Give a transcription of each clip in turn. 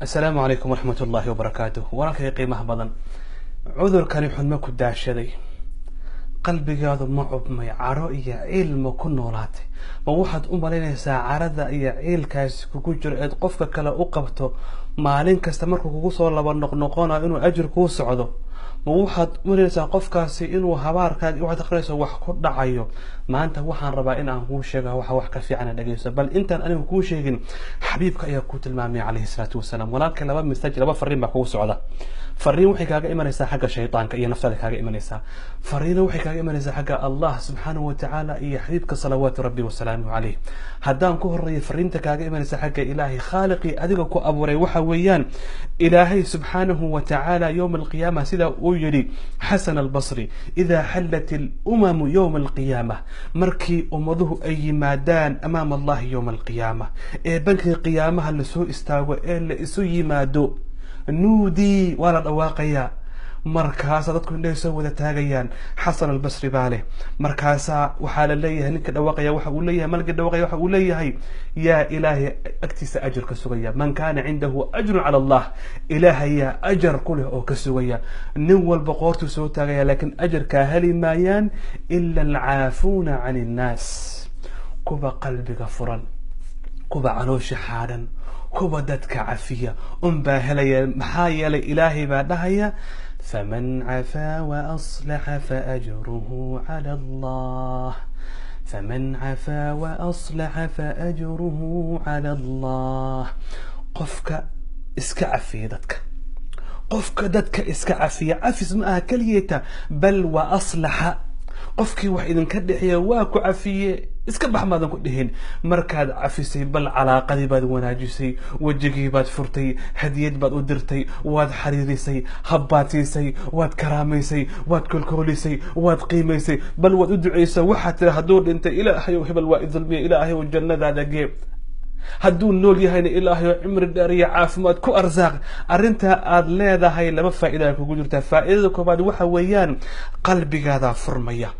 السلام عليكم ورحمة الله وبركاته. وراك قيمة بدن عذر كان يحن ku daashaday qalbigaadu ma cubmay caro iyo ciil ma ku noolaatay ma waxaad u malaynaysaa carada iyo ciilkaas kugu jiro ee qofka kale u qabto maalin kasta markuu kugu soo laba noqnoqonayo inuu ajir ku socdo ma waxaad u malaynaysaa qofkaasi inuu habaarkaaga waxaad aqrinayso wax ku dhacayo maanta waxaan rabaa in aan kuu sheego wax ka fiican dhageyso bal intaan anigu kuu sheegin xabiibka ayaa ku tilmaamay calayhi salaatu wasalaam walaalka laba message laba fariin baa kugu socda fariin waxay kaaga imanaysaa xagga shaytaanka iyo naftada kaaga imanaysaa fariina waxay kaaga imanaysaa xagga Allah subhanahu wa ta'ala iyo xabiibka salawaatu rabbi wa salaamuhu alayhi haddaan ku horeeyo fariinta kaaga imanaysaa xagga ilaahi khaaliqi adiga ku abuuray waxa weeyaan ilaahi subhanahu wa ta'ala yawm al-qiyamah sida uu yiri Hasan al-Basri idha halat al-umam yawm al-qiyamah markii ummaduhu ay yimaadaan amaam Allah yawm al-qiyamah ee banka qiyaamaha la soo istaago ee la isu yimaado نودي ولا دواقيا مركاسا dadku indhay soo wada taagayaan Hasan al-Basri baale markaasa waxa la leeyahay ninka dhawaaqaya waxa uu leeyahay malka dhawaaqaya waxa uu leeyahay ya ilaahi agtiisa ajir ka sugaya man kaana indahu ajrun ala Allah ilaahi ya ajr kulih oo ka sugaya nin walba qoortu soo taagaya laakiin ajrka heli maayaan illa al-aafuna 'ani an-nas kuba qalbiga furan kuba caloosh xaadan kuba dadka cafiya baa helaya maxaa yeelay ilaahay baa dhahaya faman afa wa aslaha fa ajruhu ala Allah faman afa wa aslaha fa ajruhu ala Allah qofka iska cafiya dadka qofka dadka iska cafiya afis ma aha kaliyata bal wa aslaha qofkii wax idin ka dhaxeeyo waa ku cafiye iska baxmaadan ku dhihin markaad cafisay bal calaaqadii baad wanaajisay wajigii baad furtay hadiyad baad u dirtay waad xariirisay habbaatiisay waad karaamaysay waad kolkoolisay waad qiimaysay bal waad u duceysay waxa tira haduu dhintay ilaahay hebel waa idilmiye ilaahay jannadaada geeb hadduu nool yahayna ilaahay cimri dheer iyo caafimaad ku arsaaq arinta aad leedahay laba faa'iido kugu jirta faa'iidada koobaad waxa weeyaan qalbigaada furmaya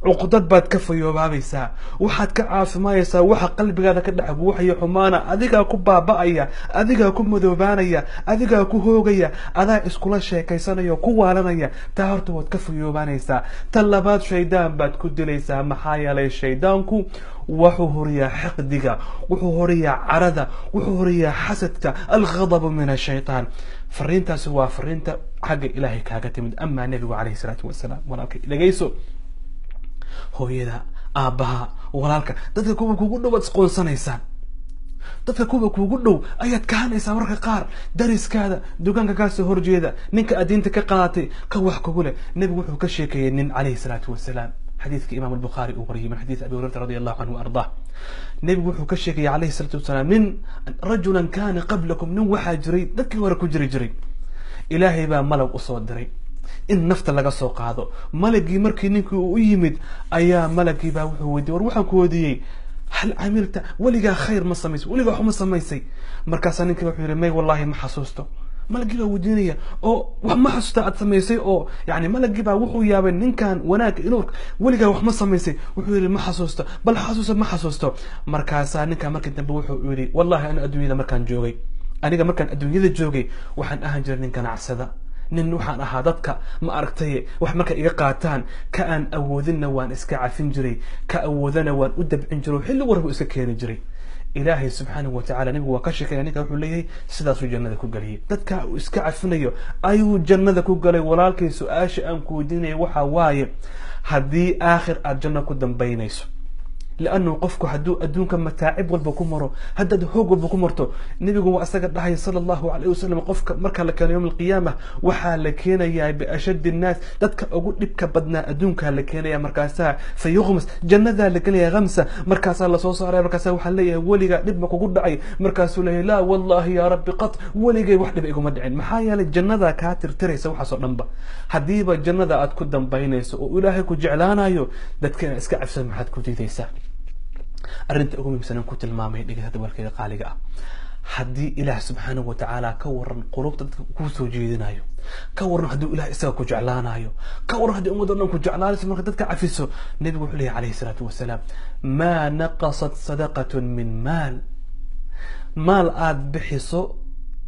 عقدات باد كفيو بابيسا waxaad ka caafimaayaysaa waxa qalbigaada ka dhax buuxaya xumaana adiga ku baaba'aya adiga ku madoobaanaya adiga ku hoogaya adaa iskula sheekaysanayo ku waalanaya taa horta waad ka fiyoobaanaysaa tan labaad shaydaan baad ku dilaysaa maxaa yeelay shaydaanku wuxuu horiyaa xaqdiga wuxuu horiyaa carada wuxuu horiyaa xasadka al-ghadab min ash-shaytaan fariintaasi waa fariinta xagga ilaahay kaaga timid amma nabiga calayhi salaatu wasalaam walaalkay dhageyso hooyada aabaha walaalka dadka kugu dhow aad isqoonsanaysaan dadka kugu dhow ayaad kahanaysaa marka qaar dariskaada dugaanka ka soo horjeeda ninka adiinta ka qaatay ka wax kugu leh nabigu wuxuu ka sheekayay nin calayhi salaatu wasalaam xadiiska imaam al-bukhari uu wariyay min xadiis abi hurairah radiyallahu anhu arda nabigu wuxuu ka sheekayay calayhi salaatu wasalaam min rajulan kana qablakum nin waxa jiray dadkii hore ku jiray ilaahay baa malag u soo diray in nafta laga soo qaado malagii markii ninkii uu yimid ayaa malagii baa wuxuu weydiiyay war waxaan ku weydiiyay hal amilta waliga khayr ma samaysay waliga wax ma samaysay markaas ninkii wuxuu yiri may wallahi ma xasuusto malagii baa weydiinaya oo wax ma xasuusta aad samaysay oo yaani malagii baa wuxuu yaabay ninkan wanaag inuu waliga wax ma samaysay wuxuu yiri ma xasuusto bal xasuusta ma xasuusto markaas ninka markii dambe wuxuu yiri wallahi ana adduunyada markaan joogay aniga markaan adduunyada joogay waxaan ahaan jiray ninkan acsada nin waxaan ahaa dadka ma aragtay wax marka iga qaataan ka aan awoodina waan iska cafin jiray ka awoodana waan u dabcin jiray xilli warbu iska keenay jiray ilaahay subhanahu wa ta'ala nabigu waa ka sheekay ninka wuxuu leeyahay sidaas uu jannada ku galiyay dadka uu iska cafinayo ayuu jannada ku galay walaalkay su'aasha aan ku weydiinay waxa waaye hadii aakhir aad janno ku dambaynayso لأنه قفك حدو أدونك متاعب والبكمرو هدد هوق والبكمرتو نبي قوة أساقد الله صلى الله عليه وسلم قفك مركا لكان يوم القيامة وحا لكينا يا بأشد الناس دادك أقول لبك بدنا أدونك لكينا يا مركاسا فيغمس جنة لكينا يا غمسة مركاسا الله صوصا على مركاسا وحليا وليقا لبك وقول دعي مركاسو له لا والله يا رب قط وليقا وحده بيقو مدعين محايا للجنة كاتر تريسا وحصو نمبا حديبا الجنة أتكدن بينيسو وإلهي كجعلانا يو دادك اسكا عفسا محاد كتيتيسا أرنت أقوم بسنة كنت المامي اللي قلت بالكي قالقة حدي إله سبحانه وتعالى كورن قلوب كوسو جيدنايو كورن هدو إله إساق كجعلانايو كورن هدو أمودرنا كجعلان اسمه كدتك عفسو نبي عليه عليه الصلاة والسلام ما نقصت صدقة من مال آد بحصو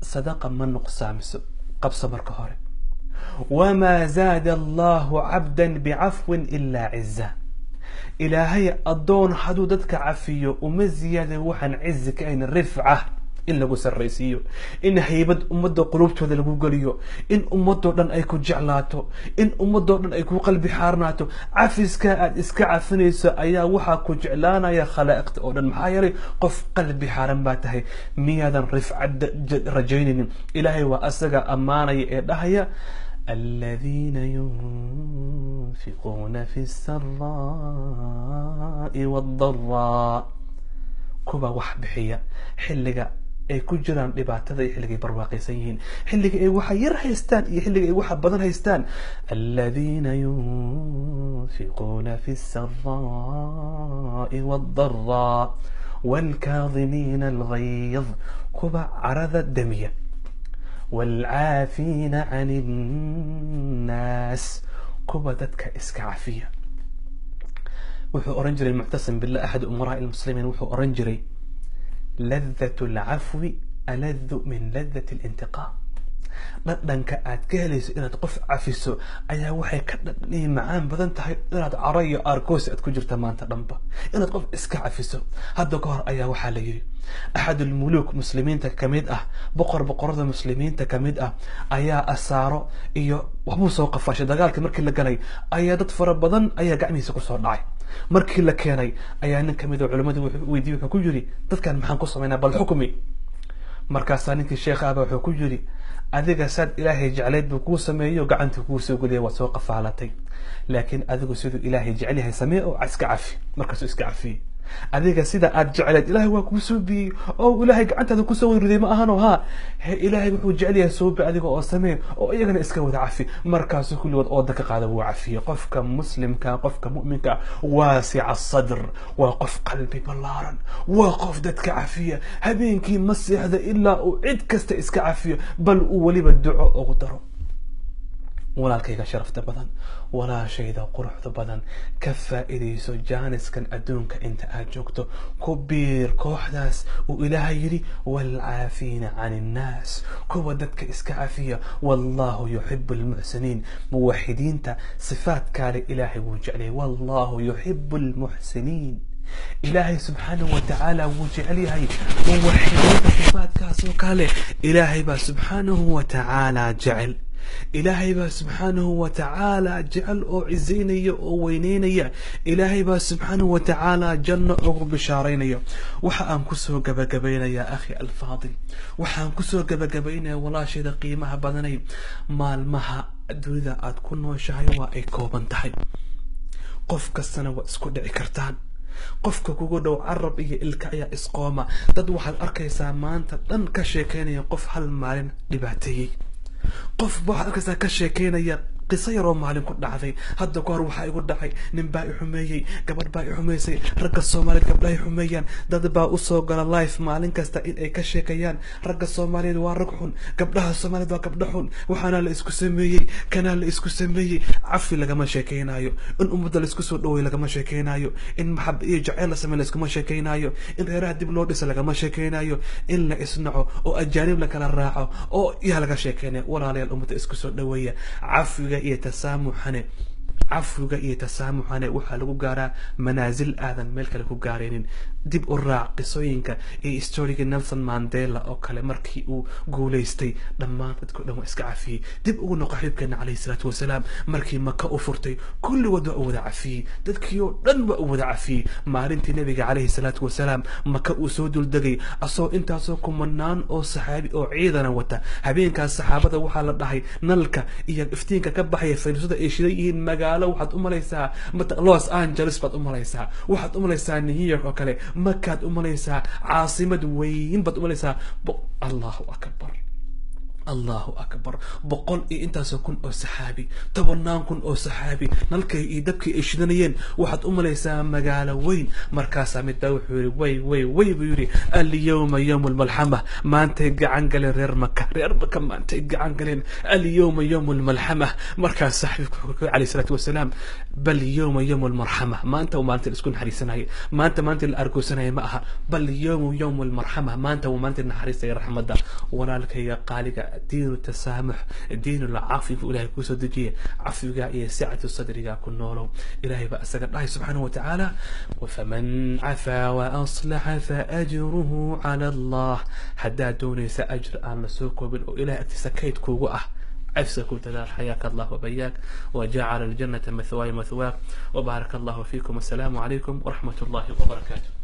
sadaqa ma nuqsaamiso. qabso marka hore. wamaa zaada allahu cabdan bicafwin ilaa ciza. ilaahay addoon hadduu dadka cafiyo uma ziyaada waxaan cizi ka ahayn rifca, in lagu sarraysiiyo, in haybad ummadda qulubtooda lagu geliyo, in ummadoo dhan ay ku jeclaato, in ummadoo dhan ay ku qalbi xaarnaato. cafiska aad iska cafinayso ayaa waxaa ku jeclaanaya khalaa'iqta oo dhan. maxaa yeelay qof qalbi xaaran baa tahay, miyaadan rifcad rajaynaynin? ilaahay waa asaga ammaanaya ee dhahaya الذين ينفقون في السراء والضراء. kuba wax bixiya xilliga ay ku jiraan dhibaatada iyo xilliga ay barwaaqaysan yihiin, xilliga ay waxa yar haystaan iyo xilliga ay waxa badan haystaan. الذين ينفقون في السراء والضراء والكاظمين الغيظ. kuba carada damiya. والعافين عن الناس. kuba dadka iska cafiya. wuxuu oran jiray muctasim billah axad umaraa ilmuslimiin, wuxuu oran jiray ladat alcafwi aladu min ladat alintiqaam. dhadhanka aad ka helayso inaad qof cafiso ayaa waxay ka dhadhaniyi macaan badan tahay inaad caro iyo aarkoos aad ku jirta maanta dhanba, inaad qof iska cafiso. hadda ka hor ayaa waxaa la yidhi axad almuluuk muslimiinta kamid ah, boqorada muslimiinta kamid ah, ayaa asaaro iyo waxbuu soo qafaashay. dagaalkii markii la galay ayaa dad fara badan ayaa gacmihiisa kusoo dhacay. markii la keenay ayaa nin kamid a culimadii weydiiyey, wuxuu ku yidhi dadkan maxaan ku samaynaa, bal xukmi. markaasaa ninkii sheekh ahba wuxuu ku yidhi adiga saad ilaahay jeclayd buu kuu sameeyo, gacantii kuu soo geliya, waad soo qafaalatay. laakiin adigu siduu ilaahay jecel yahay samee oo iska cafi. markaasuu iska cafiyey. adiga sida aad jecleed ilaahay waa kuu soo biyey oo ilaahay gacantaada kusoo weyriday ma ahano ha ilaahay wuxuu jecel yahay soo bi adiga oo samee oo iyagana iska wada cafi. markaasuu kulligood ooda ka qaada wuu cafiyey. qofka muslimka, qofka mu'minka waasica sadr, waa qof qalbi ballaaran, waa qof dadka cafiya. habeenkii ma seexda ilaa uu cid kasta iska cafiyo, bal uu weliba duco ugu daro. walaalkayga sharafta badan, walaashayda quruxda badan, ka faa'iidayso jaaniskan adduunka inta aad joogto. ku biir kooxdaas uu ilaahay yidhi waalcaafiina can innaas. kuwa dadka iska cafiya. wallahu yuxibu almuxsiniin. muwaxidiinta sifaadkaale ilaahay wuu jeclayay. wallahu yuxibu almuxsiniin. ilaahay subxaanahu watacaala wuu jecel yahay muwaxidiinta sifaadkaasoo kale. ilaahay baa subxaanahu watacaala jecel. ilaahay baa subxaanahu watacaala jecel oo cizaynaya oo weyneynaya. ilaahay baa subxaanahu watacaala janno ugu bishaaraynaya. waxa aan kusoo gabagabaynayaa akhi alfaadil, waxaan kusoo gabagabaynaya walaashayda qiimaha badanay, maalmaha dunida aad ku nooshahay waa ay kooban tahay. qof kastana waa isku dhici kartaan. qofka kugu dhow carab iyo ilka ayaa isqooma. dad waxaad arkaysaa maanta dhan ka sheekeynaya qof hal maalin dhibaateeyey. qof waxaad arkaysaa ka sheekeynaya qiso yaroo maalin ku dhacday. hadda ka hor waxaa igu dhacay, nin baa i xumeeyey, gabadh baa i xumaysay, ragga soomaaliyeed gabdhaha i xumeeyaan. dad baa usoo gala life maalin kasta in ay ka sheekayaan ragga soomaaliyeed waa rag xun, gabdhaha soomaaliyeed waa gabdho xun, waxaana la isku sameeyey, kanaa la isku sameeyey. cafi lagama sheekeynayo, in ummadda la isku soo dhawey lagama sheekeynayo, in maxab iyo jaceyl la samey laiskuma sheekeynayo, in reeraha dib loo dhisa lagama sheekeynayo, in la isnaco oo ajaanib la kala raaco oo yaa laga sheekeynaya. walaalayaal ummadda isku soo dhaweeya. cafiga iyo tasaamuxane, cafwiga iyo tasaamuxane waxaa lagu gaaraa manaasil aadan meel kale ku gaaraynin. dib u raac qisooyinka iyo storygii Nelson Mandela oo kale, markii uu guulaystay dhammaan dadkao dhan waa iska cafiyey. dib ugu noqo xibkeena calayhi salaatu wasalaam, markii maka u furtay kulligood waa u wada cafiyey. dadkii oo dhan waa u wada cafiyey. maalintii nabiga calayhi salaatu wasalaam maka uu soo duldegay asoo intaasoo kumanaan oo saxaabi oo ciidana wata. habeenkaas saxaabada waxaa la dhahay nalka iyo iftiinka ka baxaya faynuusada ay shidan yihiin magaalo waxaad u malaysaa Los Angeles baad u malaysaa, waxaad u malaysaa New York oo kale, makaad u malaysaa caasimad weyn baad u malaysaa. allahu akbar. allahu akbar. boqol iyo intaasoo kun oo saxaabi, 10 kun oo saxaabi, nalkay iyo dabkii ay shidanayeen waxaad u malaysaa magaalo weyn. markaasaa midbaa wuxuu yidhi way buu yidhi alyawma yawm almalxama, maantay gacan galeen reer maka maantay gacan galeen, alyawma yawm almalxama. markaas saxaabku wuxuu alayhi salaatu wasalaam bal yawma yawm almarxama, maanta waa maalinta la isku naxariisanayay, maanta la argoosanayay ma aha, bal yawm almarxama, maanta waa maalinta naxariista iyo raxmadda. walaalkayga qaaliga دين التسامح، دين العفو إلهي كوسو دجيه، عفوك إيه سعة صدرك كنولو إلهي بأسك الله سبحانه وتعالى. وفمن عفا وأصلح فأجره على الله، حدا دوني سأجر أن سوق وبن إلهي أتسكيت كوغوه عفسك وتدار. حياك الله وبياك وجعل الجنة مثواي مثواك، وبارك الله فيكم. السلام عليكم ورحمة الله وبركاته.